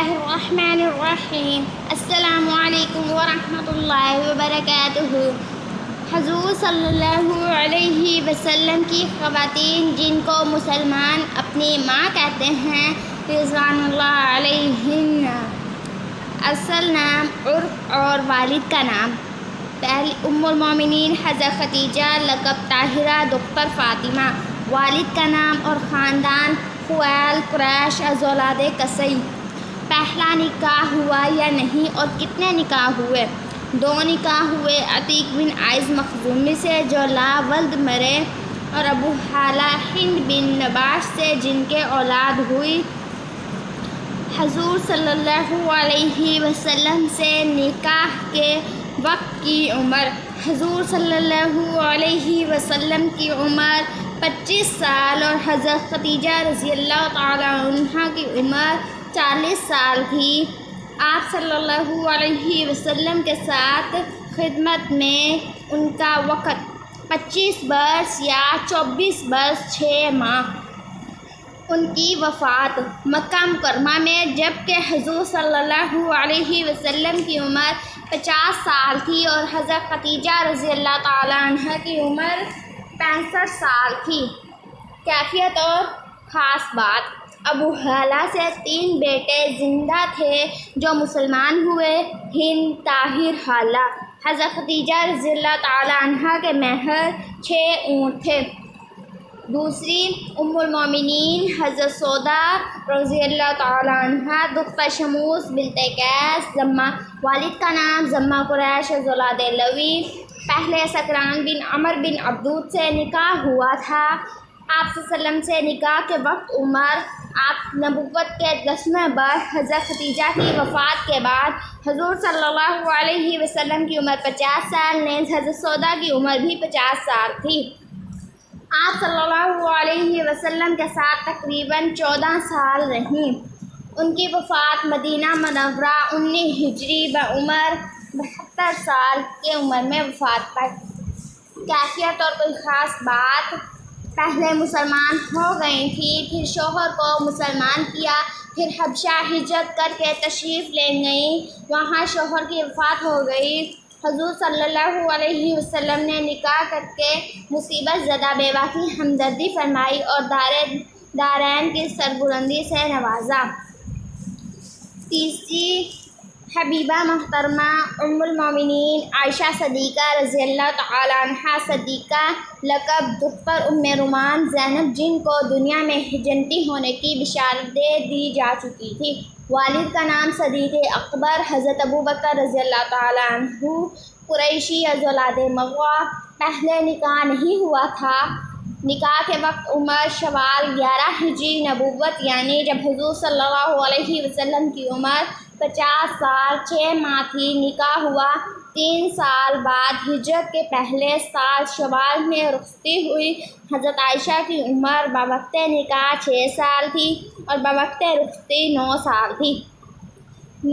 اللہ الرحمن الرحیم۔ السلام علیکم ورحمۃ اللہ وبرکاتہ۔ حضور صلی اللہ علیہ وسلم کی خواتین جن کو مسلمان اپنی ماں کہتے ہیں رضوان اللہ علیہن، اصل نام عرف اور والد کا نام پہلی ام المومنین حضرت خدیجہ، لقب طاہرہ دختر فاطمہ، والد کا نام اور خاندان خویل قریش از اولاد قصی۔ پہلا نکاح ہوا یا نہیں اور کتنے نکاح ہوئے؟ 2 نکاح ہوئے، عتیق بن عائض مخزومی سے جو لا ولد مرے، اور ابو حالہ ہند بن نباش سے جن کے اولاد ہوئی۔ حضور صلی اللہ علیہ وسلم سے نکاح کے وقت کی عمر۔ حضور صلی اللہ علیہ وسلم کی عمر 25 سال اور حضرت خدیجہ رضی اللہ تعالی عنہا کی عمر 40 سال تھی۔ آپ صلی اللہ علیہ وسلم کے ساتھ خدمت میں ان کا وقت 25 برس یا 24 برس 6 ماہ۔ ان کی وفات مکہ مکرمہ میں جبکہ حضور صلی اللہ علیہ وسلم کی عمر 50 سال تھی اور حضرت خدیجہ رضی اللہ تعالی عنہ کی عمر 65 سال تھی۔ کیفیت اور خاص بات: ابو حالہ سے 3 بیٹے زندہ تھے جو مسلمان ہوئے: ہند، طاہر، حالہ۔ حضرت خدیجہ رضی اللہ تعالی عنہ کے مہر 6 اونٹ تھے۔ دوسری ام المومنین حضرت سودا رضی اللہ تعالی عنہ دختر شموس بنت قیس، والد کا نام ضمہ قریش از اولاد لوی۔ پہلے سکران بن عمر بن عبدود سے نکاح ہوا تھا۔ آپ صلی اللہ علیہ وسلم سے نکاح کے وقت عمر۔ آپ نبوت کے 10ویں برس حضرت خدیجہ کی وفات کے بعد حضور صلی اللہ علیہ وسلم کی عمر 50 سال، نیز حضرت سودا کی عمر بھی 50 سال تھی۔ آپ صلی اللہ علیہ وسلم کے ساتھ تقریباً 14 سال رہیں۔ ان کی وفات مدینہ منورہ 19 ہجری بعمر 72 سال کی عمر میں وفات پائی۔ کیفیت اور کوئی خاص بات: پہلے مسلمان ہو گئی تھی، پھر شوہر کو مسلمان کیا، پھر حبشہ ہجرت کر کے تشریف لے گئیں، وہاں شوہر کی وفات ہو گئی۔ حضور صلی اللہ علیہ وسلم نے نکاح کر کے مصیبت زدہ بیوہ کی ہمدردی فرمائی اور دارین کی سربلندی سے نوازا۔ تیسری حبیبہ محترمہ ام المومنین عائشہ صدیقہ رضی اللہ تعالی عنہا صدیقہ، لقب دختر ام رومان زینب، جن کو دنیا میں جنتی ہونے کی بشارت دے دی جا چکی تھی۔ والد کا نام صدیق اکبر حضرت ابوبکر رضی اللہ تعالی عنہ، قریشی از اولاد مغوا۔ پہلے نکاح نہیں ہوا تھا۔ نکاح کے وقت عمر شوال 11 ہجری نبوت یعنی جب حضور صلی اللہ علیہ وسلم کی عمر 50 سال 6 ماہ تھی۔ نکاح ہوا 3 سال بعد ہجرت کے پہلے سال شوال میں رخصتی ہوئی۔ حضرت عائشہ کی عمر بوقت نکاح 6 سال تھی اور بوقت رخصتی 9 سال تھی۔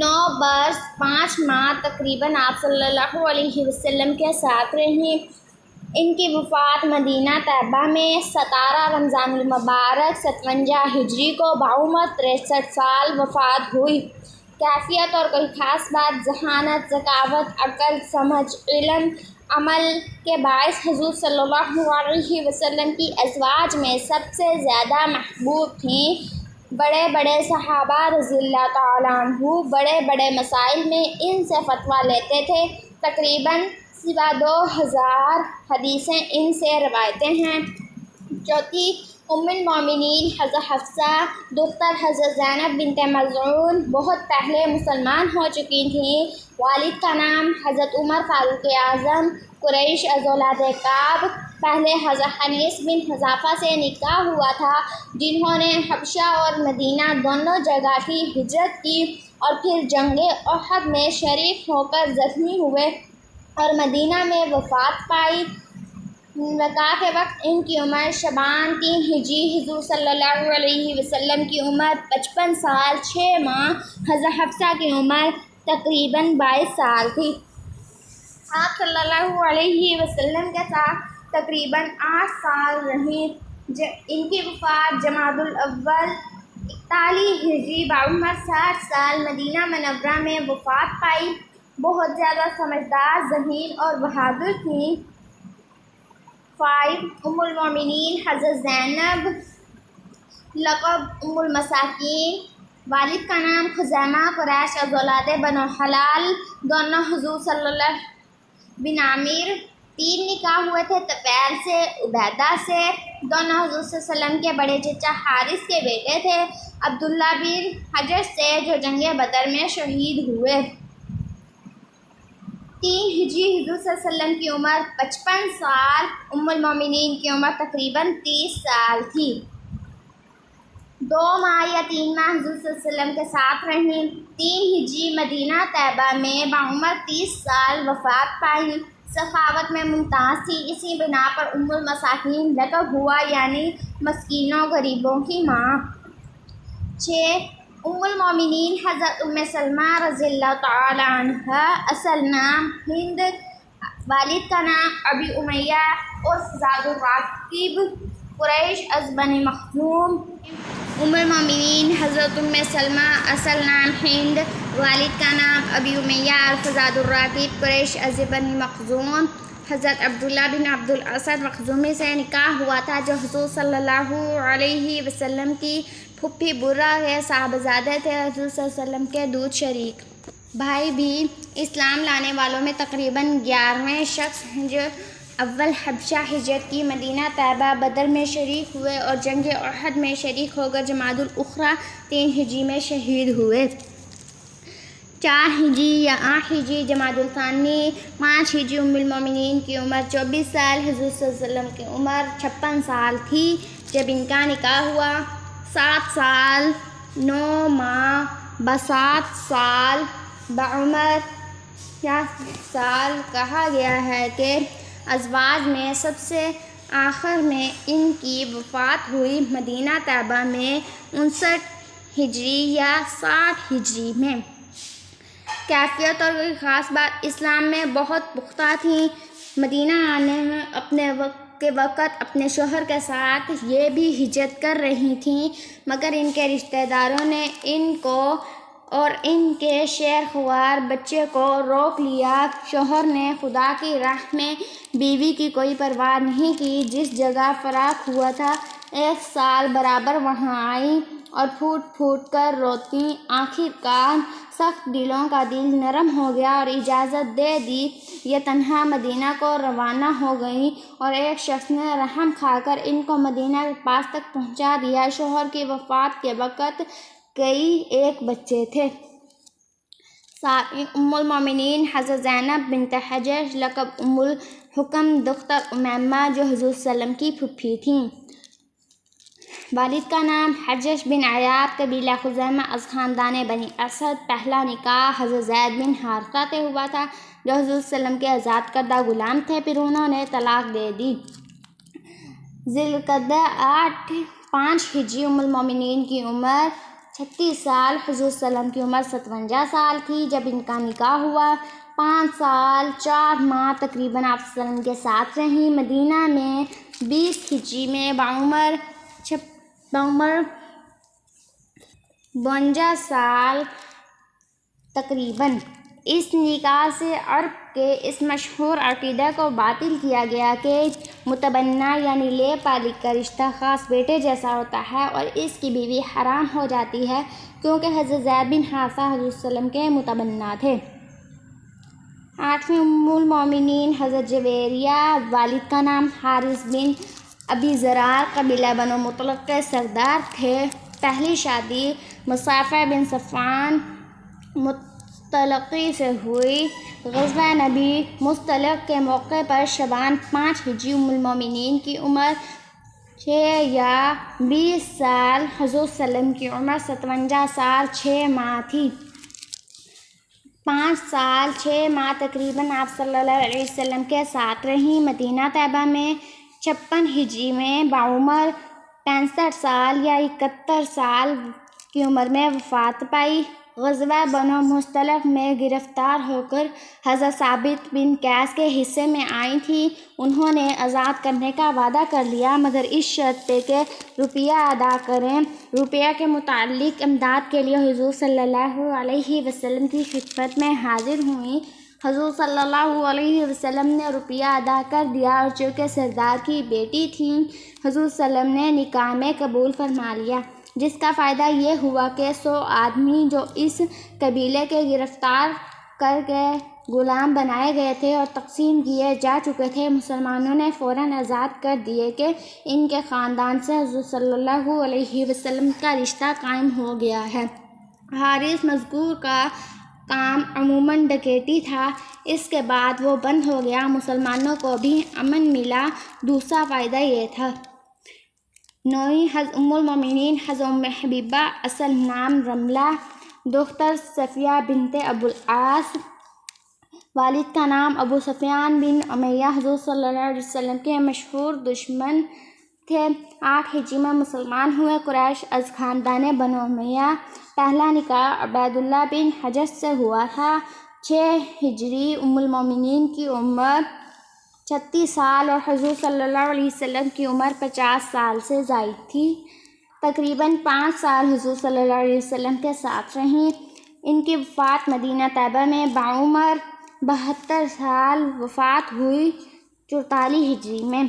9 برس 5 ماہ تقریباً آپ صلی اللہ علیہ وسلم کے ساتھ رہیں۔ ان کی وفات مدینہ طیبہ میں 17 رمضان المبارک 57 ہجری کو بعمر 63 سال وفات ہوئی۔ کیفیت اور کوئی خاص بات: ذہانت، ذکاوت، عقل، سمجھ، علم، عمل کے باعث حضور صلی اللہ علیہ وسلم کی ازواج میں سب سے زیادہ محبوب تھیں۔ بڑے بڑے صحابہ رضی اللہ تعالیٰ عنہ بڑے بڑے مسائل میں ان سے فتویٰ لیتے تھے۔ تقریباً سوا 2000 حدیثیں ان سے روایتیں ہیں۔ چوتھی ام المومنین حضرت حفصہ دختر حضرت زینب بنت مظعون بہت پہلے مسلمان ہو چکی تھیں۔ والد کا نام حضرت عمر فاروق اعظم، قریش از اولاد کعب۔ پہلے حضرت حنیس بن حذافہ سے نکاح ہوا تھا، جنہوں نے حبشہ اور مدینہ دونوں جگہ کی ہجرت کی اور پھر جنگ احد میں شریک ہو کر زخمی ہوئے اور مدینہ میں وفات پائی۔ نکاح کے وقت ان کی عمر شعبان 3 ہجری، حضور صلی اللہ علیہ وسلم کی عمر 55 سال 6 ماہ، حضرت حفصہ کی عمر تقریباً 22 سال تھی۔ آپ صلی اللہ علیہ وسلم کے ساتھ تقریباً 8 سال رہیں۔ ان کی وفات جمادی الاول تالی ہجری بعمر 60 سال مدینہ منورہ میں وفات پائی۔ بہت زیادہ سمجھدار، ذہین اور بہادر تھیں۔ 5 ام المومنین حضرت زینب، لقب ام المساکین، والد کا نام خزیمہ، قریش از اولاد بنو حلال، دونوں حضور صلی اللہ بن عامر۔ 3 نکاح ہوئے تھے، طفیل سے، عبیدہ سے، دونوں حضور صلی اللہ علیہ وسلم کے بڑے چچا حارث کے بیٹے تھے۔ عبداللہ بن حجش سے، جو جنگ بدر میں شہید ہوئے۔ 3 ہجری حضور صلی اللہ علیہ وسلم کی عمر 55 سال، ام المومنین کی عمر تقریباً 30 سال تھی۔ 2 ماہ یا 3 ماہ حضور صلی اللہ علیہ وسلم کے ساتھ رہیں۔ 3 ہجری مدینہ طیبہ میں بعمر 30 سال وفات پائی۔ سخاوت میں ممتاز تھی، اسی بنا پر ام المساکین لقب ہوا، یعنی مسکینوں غریبوں کی ماں۔ 6 ام المومنین حضرت ام سلمہ رضی اللہ تعالی عنہا، اصل نام ہند، والد کا نام ابی امیہ اور زاد الراکب، قریش از بنی مخزوم۔ ام المومنین حضرت ام سلمہ، اصل نام ہند، والد کا نام ابی امیہ اور فزاد الراکب، قریش از بنی مخزوم۔ حضرت عبداللہ بن عبد الاسد مخزومی سے نکاح ہوا تھا، جو حضور صلی اللہ علیہ وسلم کی پھوپھی برہ کے صاحبزادے تھے، حضور صلی اللہ علیہ وسلم کے دودھ شریک بھائی بھی۔ اسلام لانے والوں میں تقریباً 11ویں شخص ہیں جو اول حبشہ ہجرت کی، مدینہ طیبہ، بدر میں شریک ہوئے اور جنگ احد میں شریک ہو کر جمادی الاخری 3 ہجری میں شہید ہوئے۔ 4 ہجری یا 8 ہجری جمادی الثانی، 5 ہجری ام المومنین کی عمر 24 سال، حضور صلی اللہ علیہ وسلم کی عمر 56 سال تھی جب ان کا نکاح ہوا۔ 7 سال 9 ماہ ب7 سال بعمر 60 سال کہا گیا ہے کہ ازواج میں سب سے آخر میں ان کی وفات ہوئی مدینہ طیبہ میں 59 ہجری یا 60 ہجری میں۔ کیفیت اور کوئی خاص بات، اسلام میں بہت پختہ تھیں۔ مدینہ آنے میں اپنے وقت اپنے شوہر کے ساتھ یہ بھی ہجرت کر رہی تھیں، مگر ان کے رشتہ داروں نے ان کو اور ان کے شیر خوار بچے کو روک لیا۔ شوہر نے خدا کی راہ میں بیوی کی کوئی پرواہ نہیں کی، جس جگہ فراق ہوا تھا 1 سال برابر وہاں آئیں اور پھوٹ پھوٹ کر روتیں۔ آخر کار سخت دلوں کا دل نرم ہو گیا اور اجازت دے دی۔ یہ تنہا مدینہ کو روانہ ہو گئیں اور ایک شخص نے رحم کھا کر ان کو مدینہ کے پاس تک پہنچا دیا۔ شوہر کی وفات کے وقت ایک بچے تھے۔ 7 ام المومنین حضرت زینب بنت حجش، لقب ام الحکم، دختر امیمہ، جو حضور صلی اللہ علیہ وسلم کی پھوپھی تھیں۔ والد کا نام حجش بن عیاض، قبیلہ خزیمہ، از خاندان بنی اسد۔ پہلا نکاح حضرت زید بن حارثہ سے ہوا تھا، جو حضور صلی اللہ علیہ وسلم کے آزاد کردہ غلام تھے، پھر انہوں نے طلاق دے دی۔ ذی القعدہ 5 ہجری ام المومنین کی عمر 36 سال، حضور صلی اللہ علیہ وسلم کی عمر 57 سال تھی جب ان کا نکاح ہوا۔ 5 سال 4 ماہ تقریباً آپ صلی اللہ علیہ وسلم کے ساتھ رہیں۔ مدینہ میں 20 ہجری میں بعمر 52 سال تقریباً۔ اس نکاح سے عرب کے اس مشہور عقیدہ کو باطل کیا گیا کہ متبنہ یعنی لے پالی کا رشتہ خاص بیٹے جیسا ہوتا ہے اور اس کی بیوی حرام ہو جاتی ہے، کیونکہ حضرت زید بن حارثہ حضور صلی اللہ علیہ وسلم کے متبنہ تھے۔ 8 ام المومنین حضرت جویریہ، والد کا نام حارث بن ابی زرار، قبیلہ بنو مطلق کے سردار تھے۔ پہلی شادی مصافہ بن صفوان مستلقی سے ہوئی۔ غزوہ نبی مستلق کے موقع پر شعبان 5 ہجری ام المومنین کی عمر 6 یا 20 سال، حضور صلی اللہ علیہ وسلم کی عمر 57 سال 6 ماہ تھی۔ 5 سال 6 ماہ تقریباً آپ صلی اللہ علیہ وسلم کے ساتھ رہیں۔ مدینہ طیبہ میں 56 ہجری میں بعمر 65 سال یا 71 سال کی عمر میں وفات پائی۔ غزوہ بنو مصطلق میں گرفتار ہو کر حضرت ثابت بن قیس کے حصے میں آئی تھیں۔ انہوں نے آزاد کرنے کا وعدہ کر لیا، مگر اس شرط پہ کہ روپیہ ادا کریں۔ روپیہ کے متعلق امداد کے لیے حضور صلی اللہ علیہ وسلم کی خدمت میں حاضر ہوئیں۔ حضور صلی اللہ علیہ وسلم نے روپیہ ادا کر دیا، اور چونکہ سردار کی بیٹی تھیں، حضور صلی اللہ علیہ وسلم نے نکاح میں قبول فرما لیا، جس کا فائدہ یہ ہوا کہ 100 آدمی جو اس قبیلے کے گرفتار کر کے غلام بنائے گئے تھے اور تقسیم کیے جا چکے تھے، مسلمانوں نے فوراً آزاد کر دیے کہ ان کے خاندان سے حضور صلی اللہ علیہ وسلم کا رشتہ قائم ہو گیا ہے۔ حارث مذکور کا کام عموماً ڈکیتی تھا، اس کے بعد وہ بند ہو گیا، مسلمانوں کو بھی امن ملا۔ دوسرا فائدہ یہ تھا، نویں ام المومنین حضرت ام حبیبہ، اصل نام رملہ، دختر صفیہ بنت ابو العاص، والد کا نام ابو سفیان بن امیہ، حضور صلی اللہ علیہ وسلم کے مشہور دشمن تھے۔ 8 ہجری میں مسلمان ہوئے۔ قریش از خاندان بنو امیہ۔ پہلا نکاح عبید اللہ بن حجر سے ہوا تھا۔ 6 ہجری ام المومنین کی عمر 36 سال اور حضور صلی اللہ علیہ وسلم کی عمر 50 سال سے زائد تھی۔ تقریباً 5 سال حضور صلی اللہ علیہ وسلم کے ساتھ رہیں۔ ان کی وفات مدینہ طیبہ میں بعمر 72 سال وفات ہوئی 44 ہجری میں۔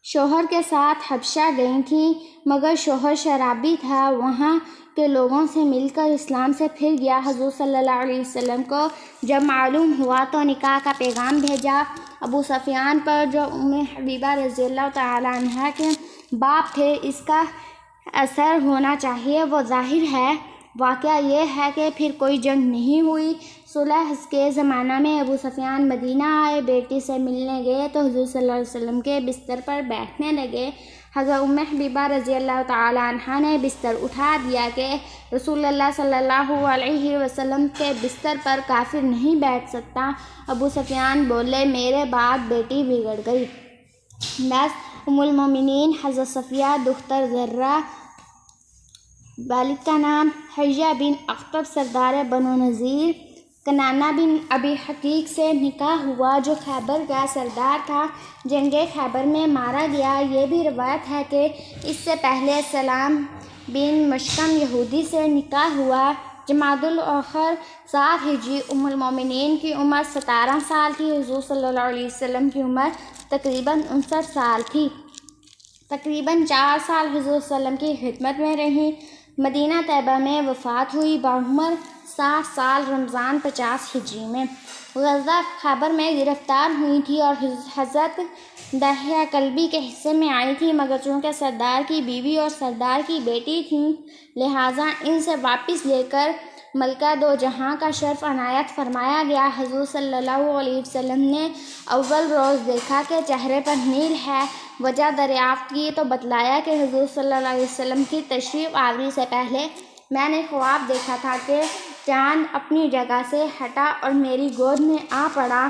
شوہر کے ساتھ حبشہ گئی تھیں، مگر شوہر شرابی تھا، وہاں کے لوگوں سے مل کر اسلام سے پھر گیا۔ حضور صلی اللہ علیہ وسلم کو جب معلوم ہوا تو نکاح کا پیغام بھیجا۔ ابو سفیان پر، جو ام حبیبہ رضی اللہ تعالیٰ عنہ کے باپ تھے، اس کا اثر ہونا چاہیے۔ وہ ظاہر ہے واقعہ یہ ہے کہ پھر کوئی جنگ نہیں ہوئی۔ صلح کے زمانہ میں ابو سفیان مدینہ آئے، بیٹی سے ملنے گئے تو حضور صلی اللہ علیہ وسلم کے بستر پر بیٹھنے لگے۔ حضرت ام حبیبہ رضی اللہ تعالیٰ عنہ نے بستر اٹھا دیا کہ رسول اللہ صلی اللہ علیہ وسلم کے بستر پر کافر نہیں بیٹھ سکتا۔ ابو سفیان بولے، میرے بعد بیٹی بگڑ گئی۔ 10 ام المومنین حضرت صفیہ دختر زرہ، والد کا نام حیہ بن اخطب، سردار بنو نذیر، کنانہ بن ابی حقیق سے نکاح ہوا، جو خیبر کا سردار تھا، جنگ خیبر میں مارا گیا۔ یہ بھی روایت ہے کہ اس سے پہلے سلام بن مشکم یہودی سے نکاح ہوا۔ جمادی الاخر 7 ہجری ام المومنین کی عمر 17 سال تھی، حضور صلی اللہ علیہ وسلم کی عمر تقریباً 59 سال تھی۔ تقریباً 4 سال حضور صلی اللہ علیہ وسلم کی خدمت میں رہیں۔ مدینہ طیبہ میں وفات ہوئی بعمر 60 سال، رمضان 50 ہجری میں۔ غزوہ خیبر میں گرفتار ہوئی تھی اور حضرت دحیہ کلبی کے حصے میں آئی تھی، مگر چونکہ سردار کی بیوی اور سردار کی بیٹی تھیں، لہٰذا ان سے واپس لے کر ملکہ دو جہاں کا شرف عنایت فرمایا گیا۔ حضور صلی اللہ علیہ وسلم نے اول روز دیکھا کہ چہرے پر نیل ہے۔ وجہ دریافت کی تو بتلایا کہ حضور صلی اللہ علیہ وسلم کی تشریف آوری سے پہلے میں نے خواب دیکھا تھا کہ چاند اپنی جگہ سے ہٹا اور میری گود میں آ پڑا۔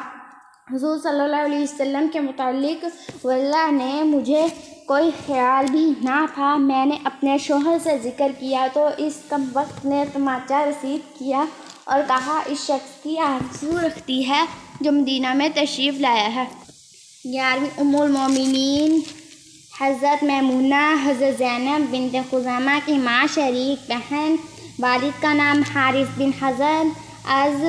حضور صلی اللہ علیہ وسلم کے متعلق واللہ نے مجھے کوئی خیال بھی نہ تھا۔ میں نے اپنے شوہر سے ذکر کیا تو اس کم وقت نے تمانچہ رسید کیا اور کہا، اس شخص کی آرزو رکھتی ہے جو مدینہ میں تشریف لایا ہے۔ 11ویں ام المومنین حضرت میمونہ، حضرت زینب بنت خزیمہ کی ماں، شریک بہن، والد کا نام حارث بن حزن، از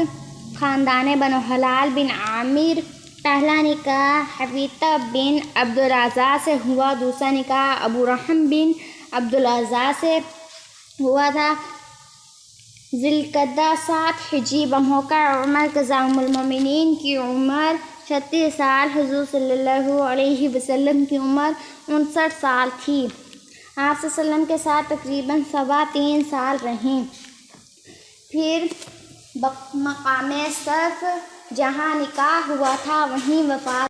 خاندان بنو حلال بن عامر۔ پہلا نکاح حفیظہ بن عبدالعزیٰ سے ہوا، دوسرا نکاح ابو رحم بن عبدالعزیٰ سے ہوا تھا۔ ذی القعدہ 7 ہجری بموقع عمر قضا ام المومنین کی عمر 36 سال، حضور صلی اللہ علیہ وسلم کی عمر 59 سال تھی۔ آپ صلی اللہ علیہ وسلم کے ساتھ تقریباً 3.25 سال رہیں۔ پھر مقام صرف جہاں نکاح ہوا تھا وہیں وفات